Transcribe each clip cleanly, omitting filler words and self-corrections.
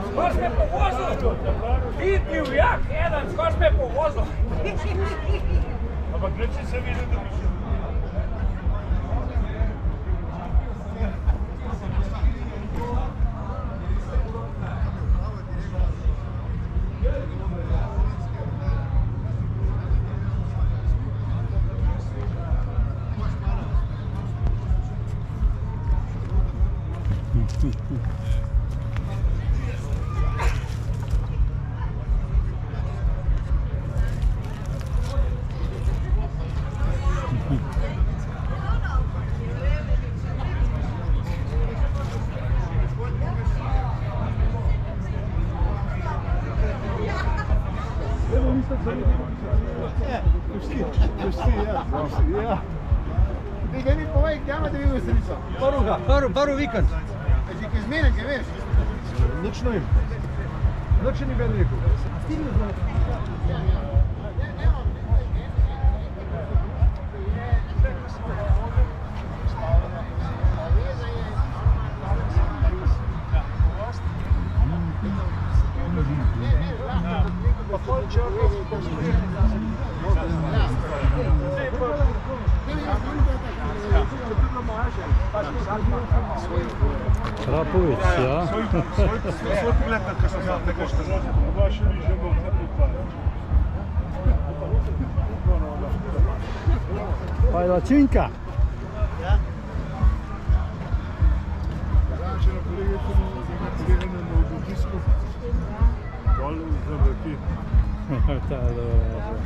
Skoč me povozil! Ti divjak, jedan, skoč me povozil! Ampak reči se vidi, da bi še... Nekaj mi povej, kdaj imate vi veselico? Prvi vikend. Že kaj zmenen, kaj veš? Nič ne vem. Nič ni ven rekel. Krapovic, ja. Svoj pogled na kaj sem znal, nekaj što znači, pa baš mi že bom ne pripravljam. Pajdačinka. Znači na kolegicu na obisku, dol za vrati. Ta je dobro.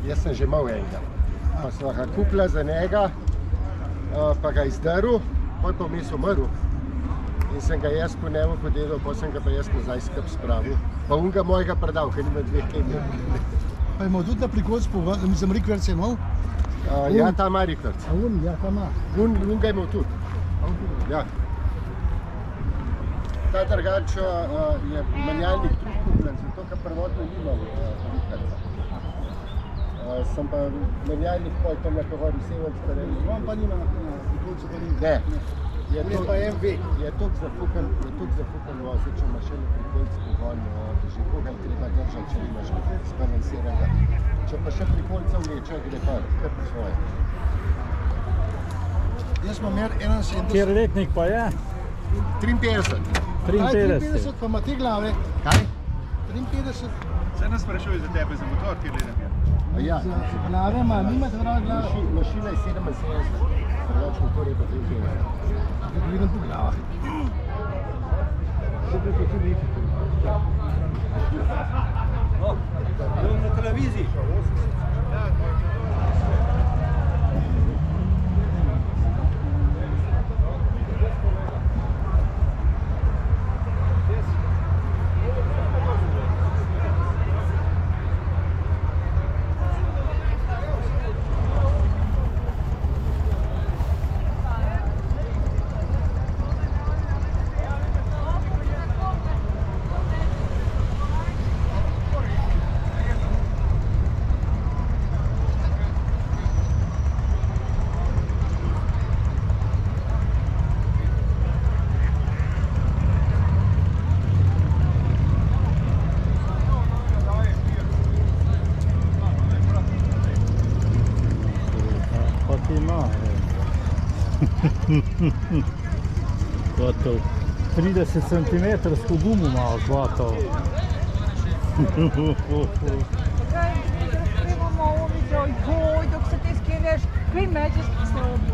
Jaz sem že imel enega, pa sva ga kupila za njega, pa ga izdrl, potem pa vmes umrl. In sem ga jaz po njemu podelal, potem sem ga pa jaz nazaj skrb spravil. Pa unga mojega predal, ker nima dveh kemij. Pa imel tudi na prikolc, mislim, rikverc je imel? Ja, ta ima rikverc. A un, ja, ta ima. Un ga je imel tudi. Ja. Ta trgač je menjalnik trud kupljen, zato ker prvotno ni imel rikverca. Sem pa menjalnik pol tam na Kavori Sevenc prejel. On pa nima na prikolcu, pa nima. Ne. Je pa MV. Je toliko zafukan vozi, če imaš še prikolc pogon, že koga je treba držati, če imaš sbalansiranega. Če pa še prikolca vleče, gre kar po svoje. Jaz imam 71. Kjer letnik pa je? 53. 53. Pa ima te glave. Kaj? 53. Se nas sprašuje za tebe, za motor, kjer gledam je. Ja. Glave ima, nimate prav glave. Mašina je 77. Drugač motor je pa 53. Vidim po glavah. Na televiziji. Gotov. 30 cm gumo malo gotov. Kaj imamo ovo video, joj, dok se ti skeneš, kaj međeš po sobi.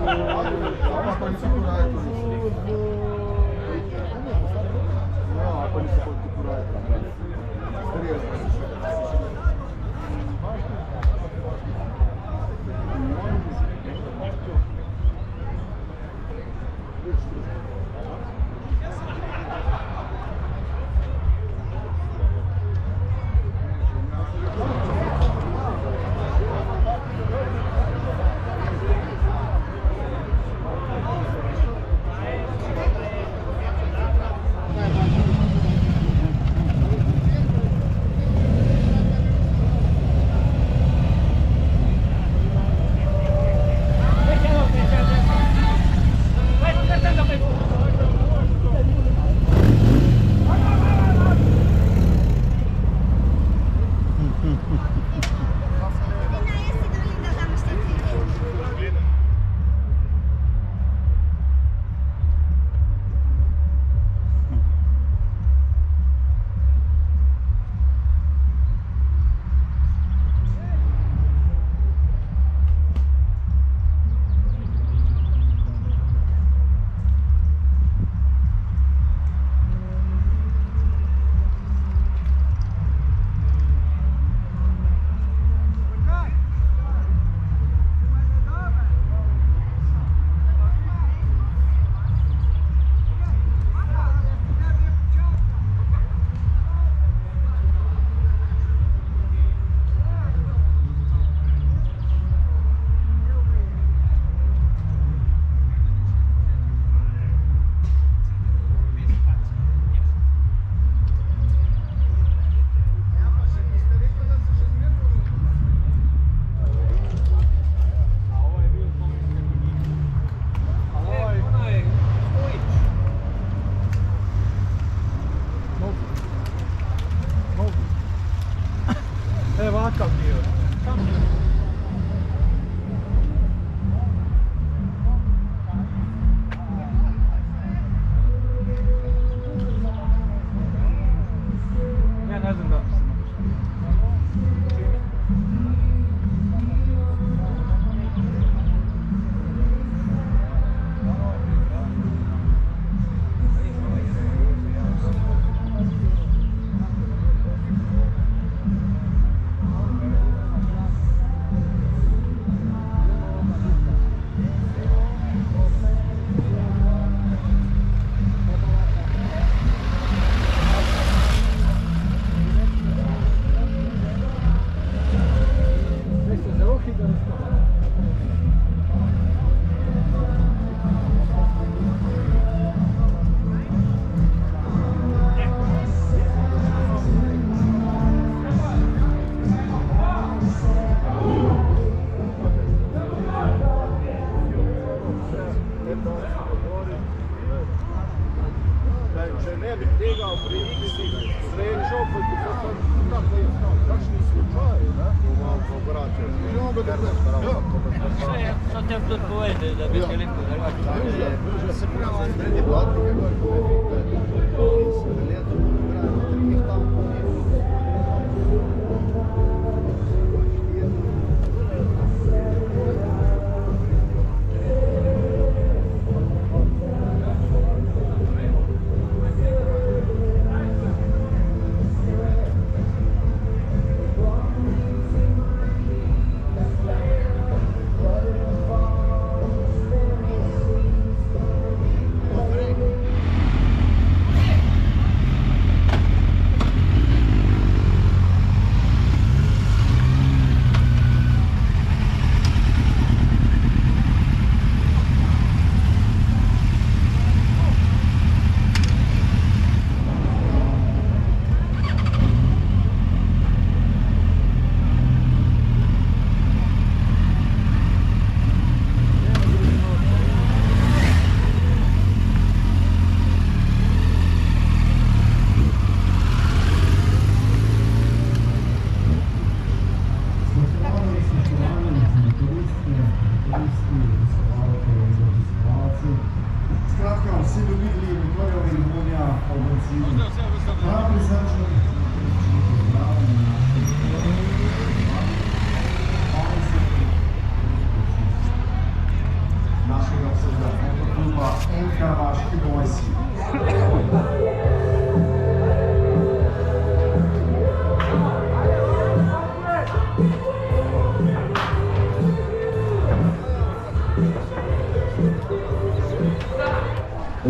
Apa niso poraje to niso? No, apa niso koliko poraje to niso? Ovakav dio. Ja ne znam da li sam če ne bi tega pri X-ih srečal, pa bi to tako je znal, kakšni slučaj, ne? V obračaju. Što te tudi povede, da bi te lepo drugače? Že se pravi, srednji blatnik je in se leto igrajo, ter jih tam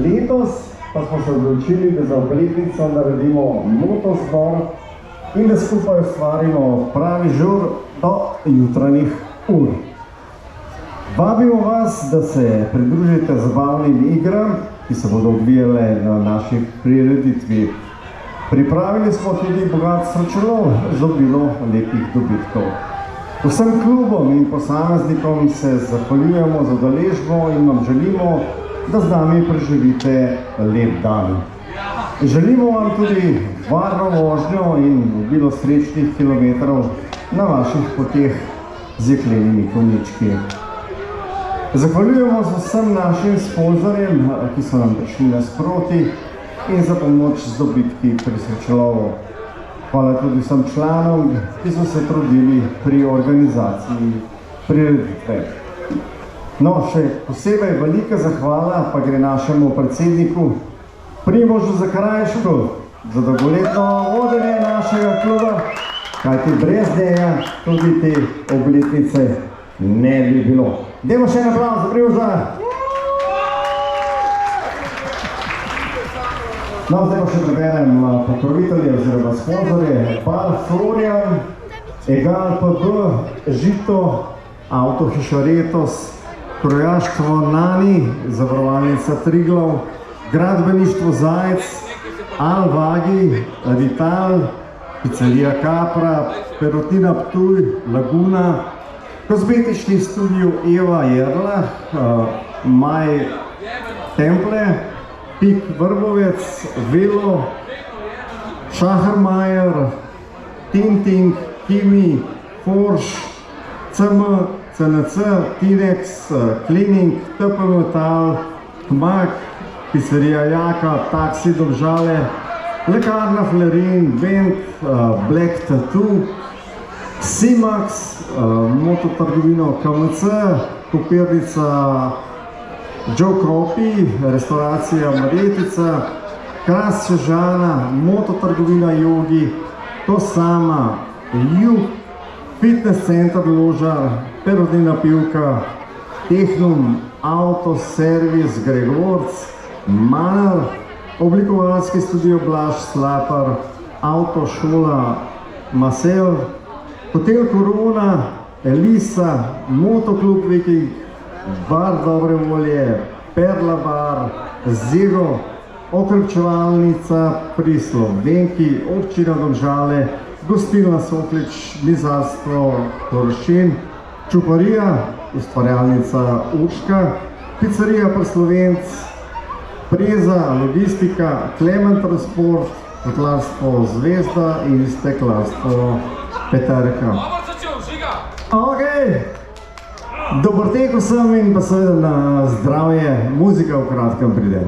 Letos pa smo se odločili, da za obletnico naredimo motozbor in da skupaj ustvarimo pravi žur do jutranjih ur. Vabimo vas, da se pridružite zabavnim igram, ki se bodo odvijale na naši prireditvi. Pripravili smo tudi bogat srečelov z obilo lepih dobitkov. Vsem klubom in posameznikom se zahvaljujemo za udeležbo in vam želimo, da z nami preživite lep dan. Želimo vam tudi varno vožnjo in obilo srečnih kilometrov na vaših poteh z jeklenimi konjički. Zahvaljujemo se vsem našim sponzorjem, ki so nam prišli nasproti in za pomoč z dobitki pri srečelovu. Hvala tudi vsem članom, ki so se trudili pri organizaciji prireditve. No, še posebej velika zahvala pa gre našemu predsedniku Primožu Zakrajšku za dolgoletno vodenje našega kluba, kajti brez njega tudi te obletnice ne bi bilo. Dajmo še en aplavz za Primoža! No, zdaj pa še preberem pokrovitelje oziroma sponzorje. Bar Florian, Egal PB, Žito, Avtohiša Retos, Krojaštvo Nani, Zavarovalnica Triglav, Gradbeništvo Zajec, Alvagi, Vital, Pizzerija Kapra, Perotina Ptuj, Laguna, Kozmetični studio Eva Jerla, Maj Temple, Pik Vrbovec, Velo, Šachermajer, Tinting, Kimi, Forš, CM, CNC, Tinex, Cleaning, TP Metal, Kmak, Pizzerija Jaka, Taksi Domžale, Lekarna Flerin, Vent, Black Tattoo, Simax, mototrgovino KMC, Kopirnica Joe Kropi, restauracija Marjetica, Kras Sežana, mototrgovina Jogi, To Sama, Jug, Fitness center Ložar, Perodina pivka, Tehnum, Auto Servis Gregorc, Manar, oblikovalski studio Blaž Slapar, Avtošola Masel, Hotel Korona, Elisa, Motoklub Viking, Bar Dobre volje, Perla Bar, Zero, Okrepčevalnica pri Slovenki, Občina Domžale, Gostilna Soklič, Mizarstvo Korošin, Čuparija, ustvarjalnica Urška, Pizzerija Prslovenc, Preza, Logistika, Klemen Transport, Hotlarstvo Zvezda in Steklarstvo Peterka. Ok, dober tek vsem in pa seveda na zdravje, muzika v kratkem pride.